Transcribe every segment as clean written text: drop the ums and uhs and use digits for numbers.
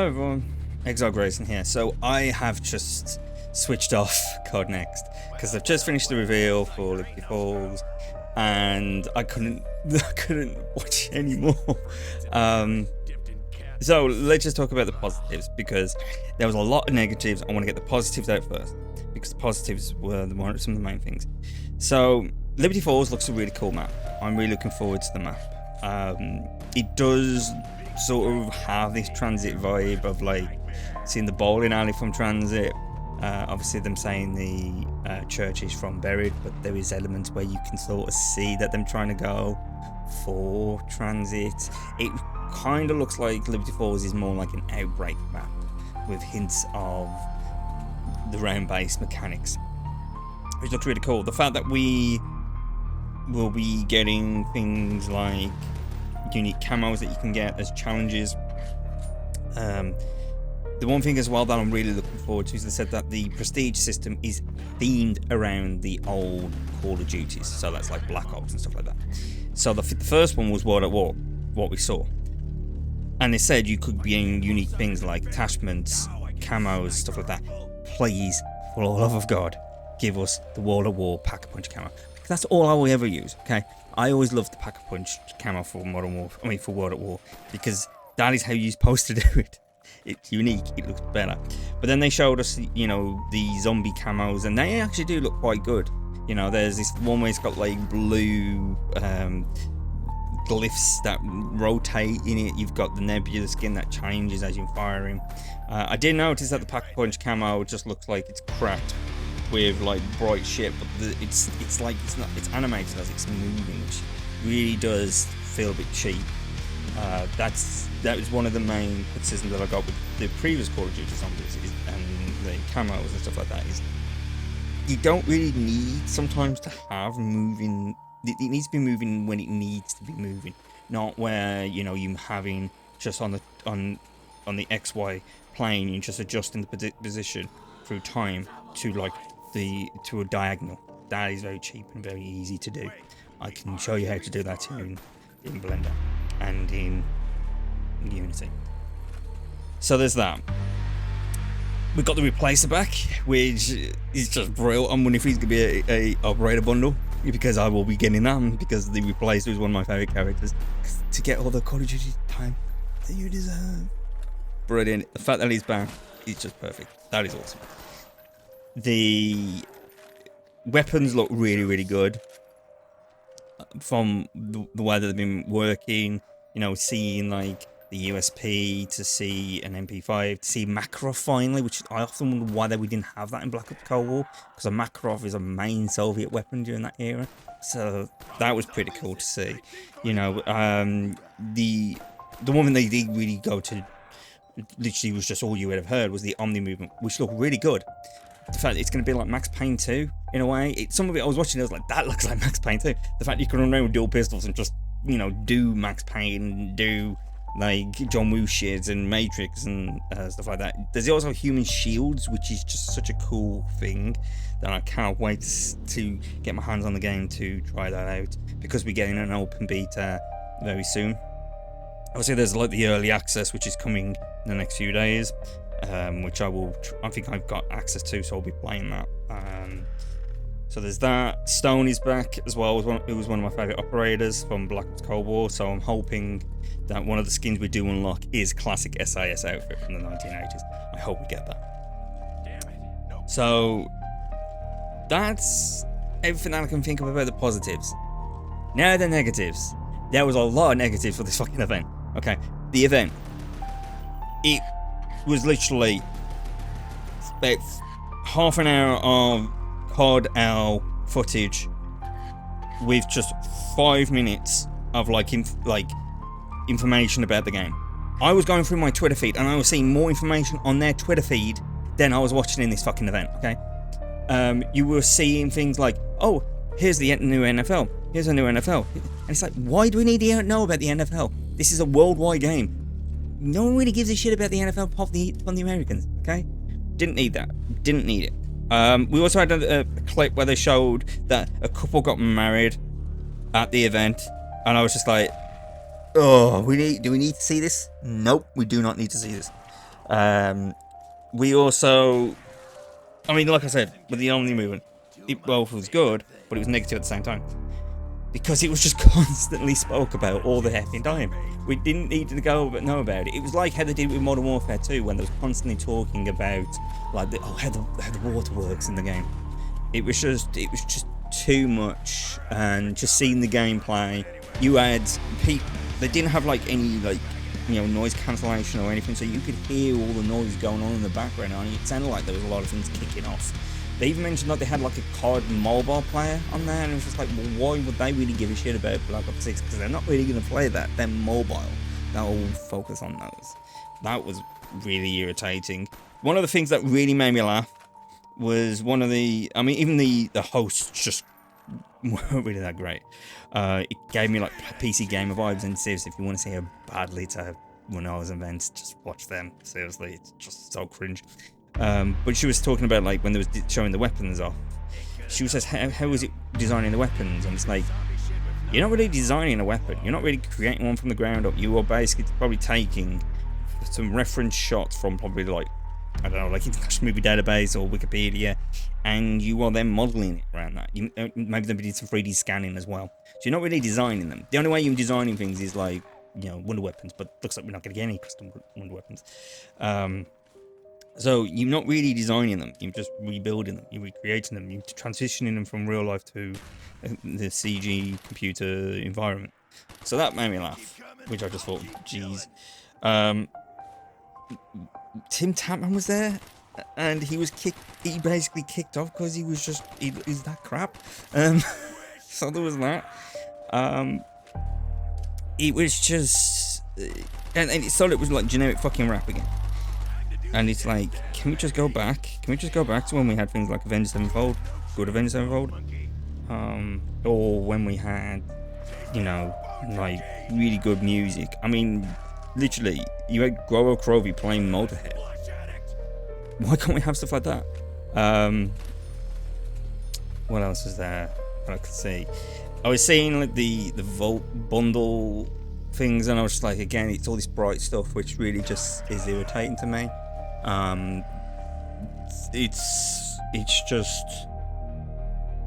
Hello everyone, Xile Grayson here. So I have just switched off COD Next because I've just finished the reveal for Liberty Falls and I couldn't watch anymore. So let's just talk about the positives because there was a lot of negatives. I want to get the positives out first because the positives were some of the main things. So Liberty Falls looks a really cool map. I'm really looking forward to the map. It does sort of have this transit vibe of like seeing the bowling alley from transit. Obviously them saying the church is from Buried, but there is elements where you can sort of see that them trying to go for transit. It kind of looks like Liberty Falls is more like an Outbreak map with hints of the round-based mechanics, which looks really cool. The fact that we will be getting things like unique camos that you can get as challenges. The one thing as well that I'm really looking forward to is they said that the prestige system is themed around the old Call of Duties, so that's like Black Ops and stuff like that. So the first one was World at War, what we saw, and they said you could be getting unique things like attachments, camos, stuff like that. Please, for the love of God, give us the World at War Pack-a-Punch camo. That's all I will ever use, okay? I always loved the Pack-a-Punch camo for for World at War, because that is how you're supposed to do it. It's unique, it looks better. But then they showed us, you know, the zombie camos, and they actually do look quite good. You know, there's this one where it's got like blue glyphs that rotate in it. You've got the nebula skin that changes as you're firing. I did notice that the Pack-a-Punch camo just looks like it's cracked with like bright shit, but it's animated as it's moving, which really does feel a bit cheap. That was one of the main criticisms that I got with the previous Call of Duty zombies and the camos and stuff like that, is you don't really need sometimes to have moving. It needs to be moving when it needs to be moving, not where, you know, you're having just on the XY plane, you're just adjusting the position through time to like to a diagonal. That is very cheap and very easy to do. I can show you how to do that in Blender and in Unity. So there's that. We've got the Replacer back, which is just brilliant. I'm wondering if he's gonna be a operator bundle, because I will be getting that, because the Replacer is one of my favorite characters. To get all the Call of Duty time that you deserve. Brilliant. The fact that he's back is just perfect. That is awesome. The weapons look really, really good from the way that they've been working. You know, seeing like the USP, to see an MP5, to see Makarov finally, which I often wonder why we didn't have that in Black Ops Cold War, because a Makarov is a main Soviet weapon during that era. So that was pretty cool to see. You know, the one thing they did really go to, literally was just all you would have heard, was the Omni movement, which looked really good. The fact it's going to be like Max Payne 2 in a way. Some of it I was watching, I was like, that looks like Max Payne 2. The fact you can run around with dual pistols and just, you know, do Max Payne, do like John Woo shit and Matrix and stuff like that. There's also human shields, which is just such a cool thing that I can't wait to get my hands on the game to try that out, because we're getting an open beta very soon. Obviously there's like the early access, which is coming in the next few days, which I think I've got access to, so I'll be playing that. So there's that. Stone is back as well. It was one of my favourite operators from Black Ops Cold War, so I'm hoping that one of the skins we do unlock is classic SIS outfit from the 1980s. I hope we get that. So that's everything that I can think of about the positives. Now the negatives. There was a lot of negatives for this fucking event. Okay, the event. It was literally about half an hour of COD L footage with just 5 minutes of information about the game. I was going through my Twitter feed and I was seeing more information on their Twitter feed than I was watching in this fucking event, okay? You were seeing things like, oh, here's the new NFL. Here's a new NFL. And it's like, why do we need to know about the NFL? This is a worldwide game. No one really gives a shit about the NFL from the Americans, okay? Didn't need that. Didn't need it. We also had a clip where they showed that a couple got married at the event, and I was just like, oh, do we need to see this? Nope, we do not need to see this. We also, I mean, like I said, with the Omni movement, it both was good, but it was negative at the same time. Because it was just constantly spoke about all the effing time. We didn't need to go but know about it. It was like how they did with Modern Warfare 2, when they was constantly talking about like how the water works in the game. It was just too much, and just seeing the gameplay. You had people, they didn't have like any like noise cancellation or anything, so you could hear all the noise going on in the background, and it sounded like there was a lot of things kicking off. They even mentioned that they had like a COD mobile player on there, and it was just like, well, why would they really give a shit about Black Ops 6? Because they're not really going to play that. They're mobile. They'll focus on those. That was really irritating. One of the things that really made me laugh was one of the, I mean, even the hosts just weren't really that great. It gave me like PC gamer vibes, and seriously, if you want to see how badly it's one of those events, just watch them. Seriously, it's just so cringe. But she was talking about like when they was showing the weapons off. She says, how is it designing the weapons? And it's like, you're not really designing a weapon. You're not really creating one from the ground up. You are basically probably taking some reference shots from probably like, I don't know, like International Movie Database or Wikipedia, and you are then modeling it around that. You maybe they did some 3D scanning as well. So you're not really designing them. The only way you're designing things is like, Wonder Weapons, but looks like we're not going to get any custom Wonder Weapons. So you're not really designing them, you're just rebuilding them, you're recreating them, you're transitioning them from real life to the CG computer environment. So that made me laugh, which I just thought, geez. Tim Tapman was there, and he he basically kicked off because he was he's that crap. So there was that. It was just, and it thought it was like generic fucking rap again. And it's like, can we just go back? Can we just go back to when we had things like Avengers Sevenfold, good Avengers Sevenfold, or when we had, like really good music. I mean, literally, you had Goro Crovey playing Motorhead. Why can't we have stuff like that? What else is there? I could see. I was seeing like the Vault bundle things, and I was just like, again, it's all this bright stuff, which really just is irritating to me. It's just,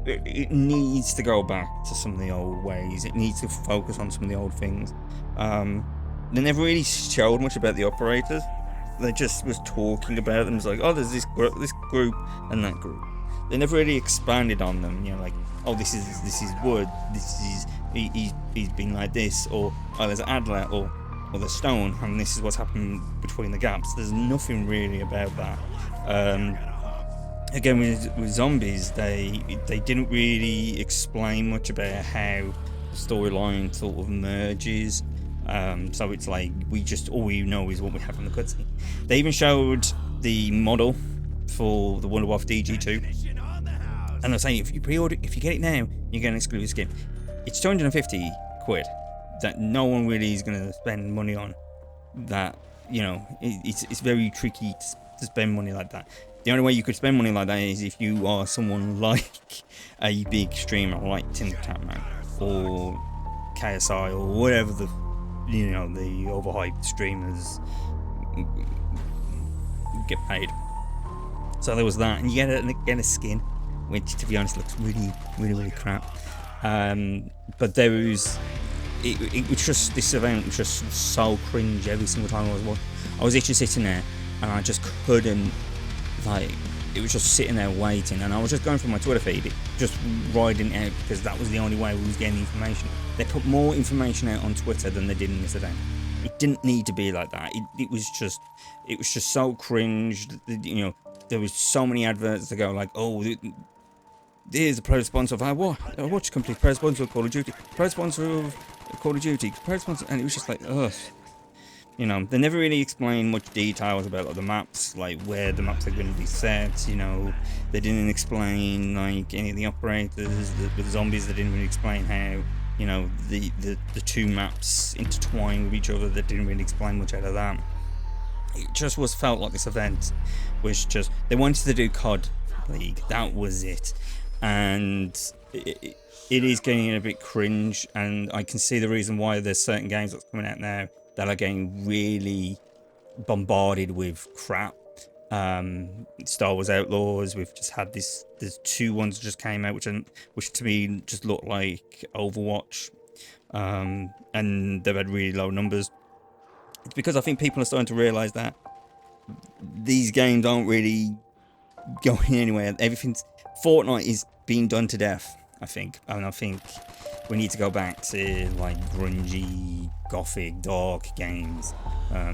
it needs to go back to some of the old ways. It needs to focus on some of the old things. They never really showed much about the operators. They just was talking about them. It's like, oh, there's this group and that group. They never really expanded on them. Like, oh, this is Wood. This is he's been like this, or oh, there's Adler, or the Stone, and this is what's happened between the gaps. There's nothing really about that. Again, with zombies, they didn't really explain much about how the storyline sort of merges. So it's like all we know is what we have from the cutscene. They even showed the model for the Wonderwolf DG2, and they're saying if you pre-order, if you get it now, you get an exclusive skin. It's 250 quid. That no one really is going to spend money on. That it's very tricky to spend money like that. The only way you could spend money like that is if you are someone like a big streamer like Tim Tapman or KSI or whatever the overhyped streamers get paid. So there was that, and you get a skin, which to be honest looks really, really, really crap. But there was. It was just, this event was just so cringe every single time I was watching. I was literally sitting there and I just couldn't, like, it was just sitting there waiting, and I was just going through my Twitter feed, just riding out, because that was the only way we was getting information. They put more information out on Twitter than they did in this event. It didn't need to be like that. It was just so cringe. There was so many adverts to go like, oh, here's a proud sponsor of watch company, proud sponsor of Call of Duty, proud sponsor of Call of Duty, proud sponsor, and it was just like, ugh. They never really explained much details about like the maps, like where the maps are going to be set. They didn't explain like any of the operators. With the zombies, they didn't really explain how the two maps intertwine with each other. They didn't really explain much out of that. It just felt like this event was just, they wanted to do COD League. That was it. And it is getting a bit cringe, and I can see the reason why there's certain games that's coming out now that are getting really, bombarded with crap. Star Wars Outlaws. We've just had this. There's 2 ones that just came out, which to me just look like Overwatch, and they've had really low numbers. It's because I think people are starting to realise that these games aren't really going anywhere. Fortnite is being done to death, I think, and I think we need to go back to like grungy, gothic, dark games.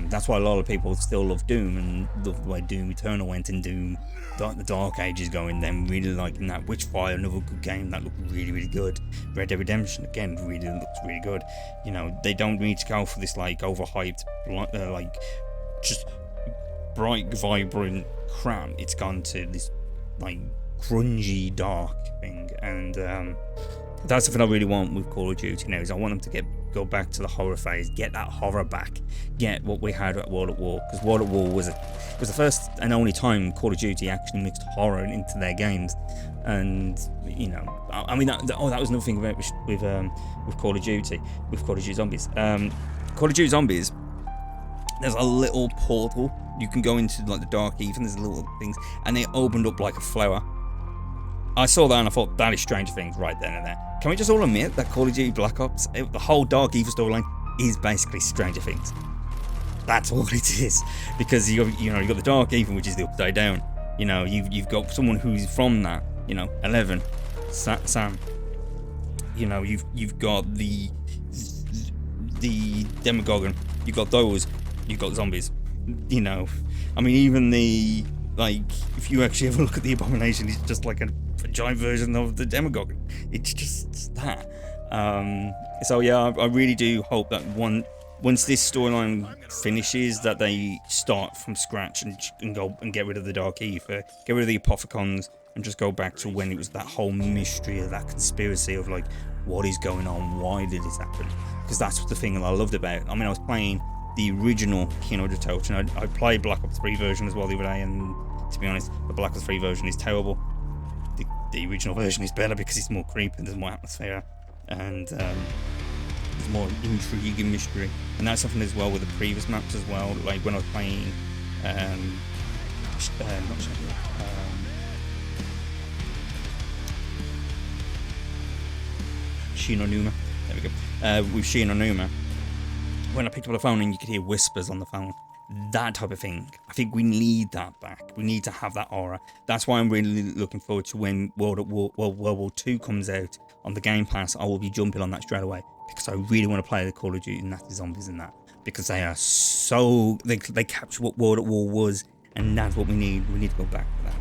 That's why a lot of people still love Doom and love the way Doom Eternal went, and Doom the Dark Ages going. Then really liking that. Witchfire, another good game that looked really, really good. Red Dead Redemption again really looks really good. You know, they don't need to go for this like overhyped, like just bright, vibrant crap. It's gone to this like grungy, dark thing, and that's something I really want with Call of Duty now. Is I want them to go back to the horror phase, get that horror back, get what we had at World at War, because World at War was the first and only time Call of Duty actually mixed horror into their games. And you know, I mean that was another thing about with Call of Duty, Zombies. Call of Duty Zombies, there's a little portal you can go into, like the Dark Eve, and there's little things, and they opened up like a flower. I saw that and I thought, that is Stranger Things right then and there. Can we just all admit that Call of Duty Black Ops, the whole Dark Eve storyline is basically Stranger Things? That's all it is. Because you got the Dark Eve, which is the upside down. You know, you've got someone who's from that. You know, 11, Sam. You know, you've got the Demogorgon. You've got those. You've got zombies. You know, I mean, even if you actually have a look at the Abomination, it's just like a giant version of the Demogorgon. It's just that. So yeah, I really do hope that once this storyline finishes, that they start from scratch and go and get rid of the Dark Ether, get rid of the Apophicons, and just go back to when it was that whole mystery of that conspiracy of like, what is going on? Why did this happen? Because that's the thing that I loved about it. I mean, I was playing the original Kino de Touch, and I played Black Ops 3 version as well the other day, and to be honest, the Black Ops 3 version is terrible. The original version is better because it's more creepy, there's more atmosphere, and there's more intrigue and mystery. And that's something as well with the previous maps as well. Like when I was playing, Shinonuma. There we go. With Shinonuma, when I picked up the phone and you could hear whispers on the phone, that type of thing. I think we need that back. We need to have that aura. That's why I'm really looking forward to when World War 2 comes out on the Game Pass. I will be jumping on that straight away because I really want to play the Call of Duty Nasty Zombies in that, because they are so they capture what World at War was, and that's what we need. We need to go back to that.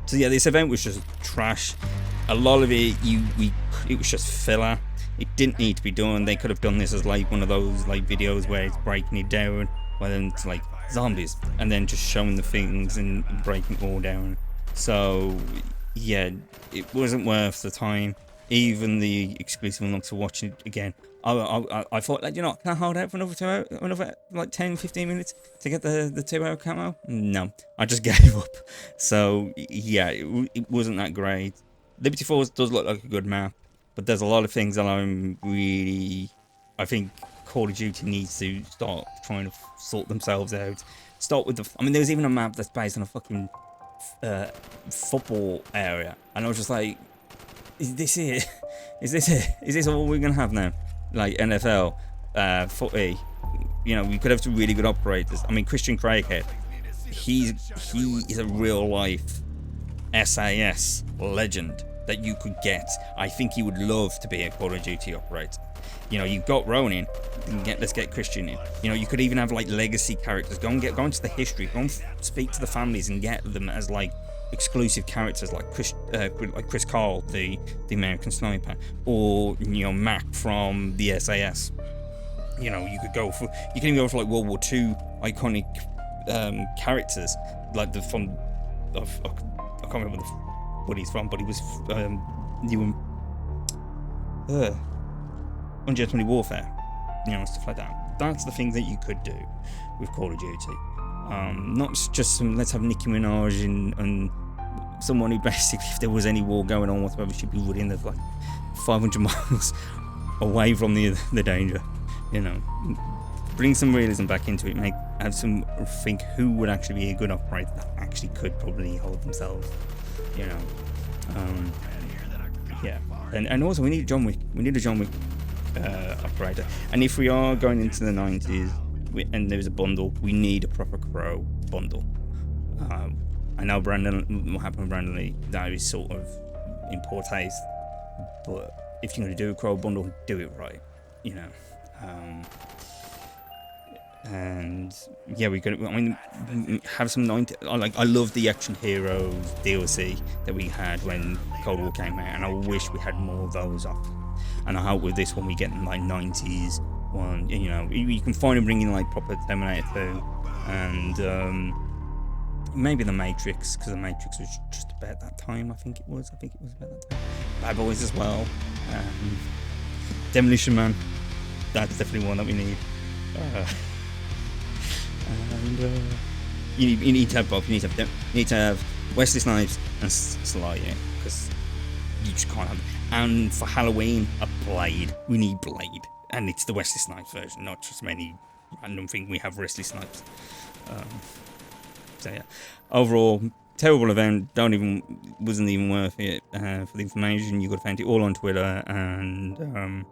So yeah, this event was just trash. A lot of it, it was just filler. It didn't need to be done. They could have done this as like one of those like videos where it's breaking it down, where then it's like zombies, and then just showing the things and breaking it all down. So yeah, it wasn't worth the time. Even the exclusive unlocks for watching it again. I thought, like, you know, can I hold out for another like 10-15 minutes to get the 2-hour camo? No, I just gave up. So yeah, it wasn't that great. Liberty Falls does look like a good map, but there's a lot of things that I think Call of Duty needs to start trying to sort themselves out. Start with there's even a map that's based on a fucking football area, and I was just like, is this it? Is this all we're gonna have now? Like NFL, footy. You know, we could have some really good operators. I mean, Christian Craighead, he is a real life SAS legend that you could get. I think he would love to be a Call of Duty operator. You know, you've got Ronin, let's get Christian in. You know, you could even have like legacy characters. Go into the history, go and speak to the families and get them as like exclusive characters, like Chris Carl, the American sniper, or you know, Mac from the SAS. You know, you can even go for like World War II iconic characters, like I can't remember what he's from, but he was Ungentlemanly Warfare, you know, stuff like that. That's the things that you could do with Call of Duty. Not just let's have Nicki Minaj and someone who basically, if there was any war going on whatsoever, should be running like 500 miles away from the danger. You know, bring some realism back into it. have some think who would actually be a good operator that actually could probably hold themselves, you know. Yeah, and also we need John Wick. We need a John Wick operator. And if we are going into the 90s and there's a bundle, we need a proper Crow bundle. I know Brandon, what happened with Brandon Lee, that is sort of in poor taste, but if you're going to do a Crow bundle, do it right, you know. And yeah, we could. I mean, have some 90. I love the Action Heroes DLC that we had when Cold War came out, and I wish we had more of those off. And I hope with this one we get in like 90s one. You know, you can finally bring in like proper Terminator 2, and maybe the Matrix, because the Matrix was just about that time. I think it was about that time. Bad Boys as well. Demolition Man. That's definitely one that we need. And you need to have both. You need to have Wesley Snipes and Sly, yeah, because you just can't have them. And for Halloween, a Blade. We need Blade, and it's the Wesley Snipes version, not just any random thing. We have Wesley Snipes. So yeah, overall, terrible event. Wasn't even worth it for the information. You could find it all on Twitter, and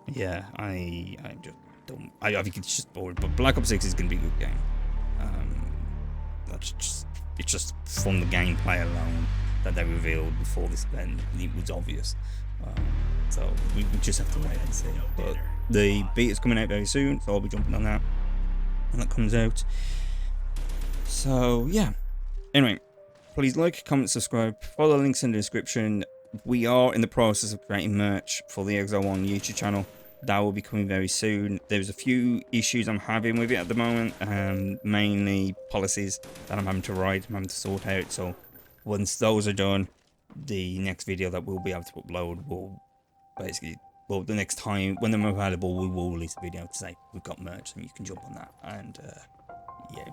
yeah, I just don't. I think it's just boring. But Black Ops 6 is going to be a good game. It's just from the gameplay alone that they revealed before this event, it was obvious. So we just have to wait and see. But the beta's coming out very soon, so I'll be jumping on that when that comes out. So yeah. Anyway, please like, comment, subscribe, follow the links in the description. We are in the process of creating merch for the Xile One YouTube channel. That will be coming very soon. There's a few issues I'm having with it at the moment, mainly policies that I'm having to write, I'm having to sort out. So once those are done, the next video that we'll be able to upload will basically, well, the next time when they're available, we will release a video to say we've got merch and you can jump on that. And yeah,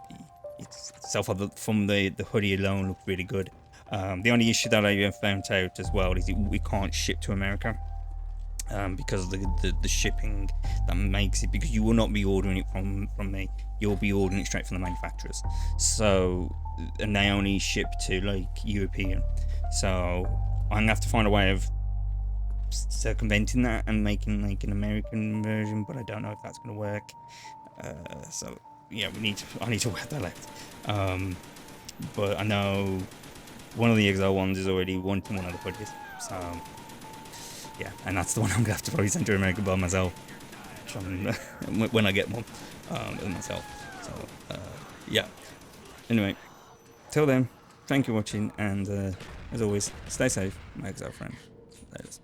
it's itself from the hoodie alone looked really good. The only issue that I have found out as well is we can't ship to America. Because of the shipping that makes it, because you will not be ordering it from me, you'll be ordering it straight from the manufacturers. So, and they only ship to like European. So I'm gonna have to find a way of circumventing that and making like an American version, but I don't know if that's gonna work. So yeah, I need to work that out. But I know one of the Xile Ones is already wanting one of the hoodies. So yeah, and that's the one I'm gonna have to probably send to America by myself when I get one myself. So yeah. Anyway, till then, thank you for watching, and as always, stay safe, my Xile friend. Laters.